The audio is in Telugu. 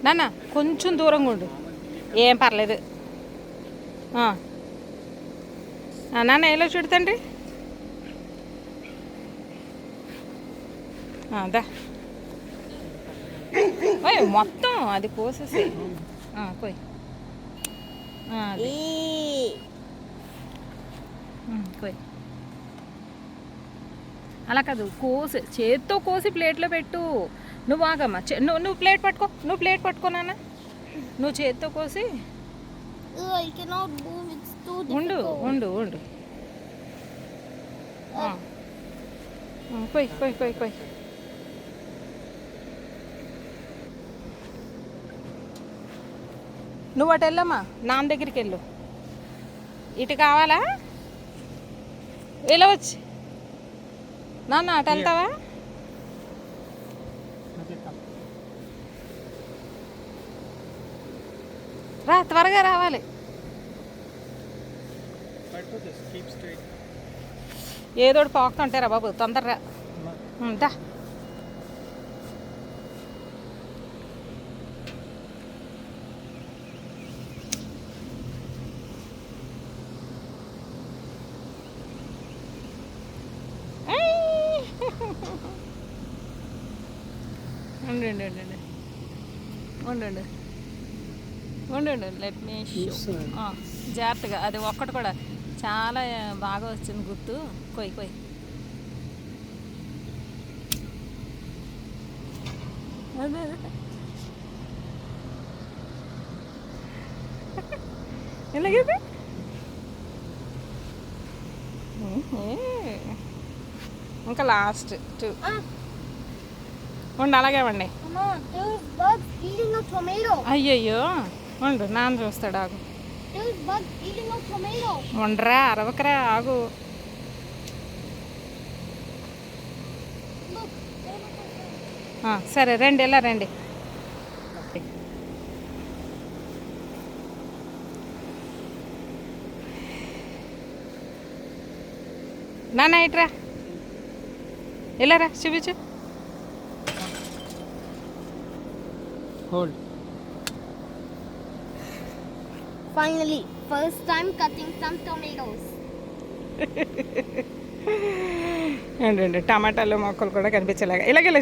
నాన్న కొంచెం దూరంగా ఉండు, ఏం పర్లేదు. నాన్న ఎలా చూడతండి. దా ఓయ్ మొత్తం అది కోసేసి కోయ్. కోయ్. అలా కాదు, కోసి చేత్తో కోసి ప్లేట్లో పెట్టు. నువ్వు ఆగమ్మా, నువ్వు ప్లేట్ పట్టుకో, నువ్వు ప్లేట్ పట్టుకో నాన్న. నువ్వు చేత్తో కోసి ఉండు ఉండు ఉండు. కొయ్ కొయ్ కొయ్ కొయ్. నువ్వు అటు వెళ్ళమ్మా, నాన్న దగ్గరికి వెళ్ళు. ఇటు కావాలా? ఇలా వచ్చి నాన్న అటు వెళ్తావా? రా, త్వరగా రావాలి. ఏదోటి పాకుతుంటారా బాబు, తొందరగా దా. ఉండండి ఉండండి ఉండండి ఉండండి, లెట్ మీ షో. జాగ్రత్తగా, అది ఒక్కటి కూడా చాలా బాగా వచ్చింది గుర్తు. కొయ్ కొయ్. అదే ఎలాగైతే ఇంకా లాస్ట్ 2 ఉండు, అలాగే వండి. అయ్యయ్యో ఉండు, నాన్న చూస్తాడు, ఆగు. ఉండరా, అరవకరా, ఆగు. సరే రండి, ఎలా రండి. నాన్న ఇట్రా, ఎలా రా, చూపించు. Hold. Finally, first time cutting some tomatoes. టమాటాలు మొక్కలు కూడా కనిపించేలాగా ఇలాగ ఇలా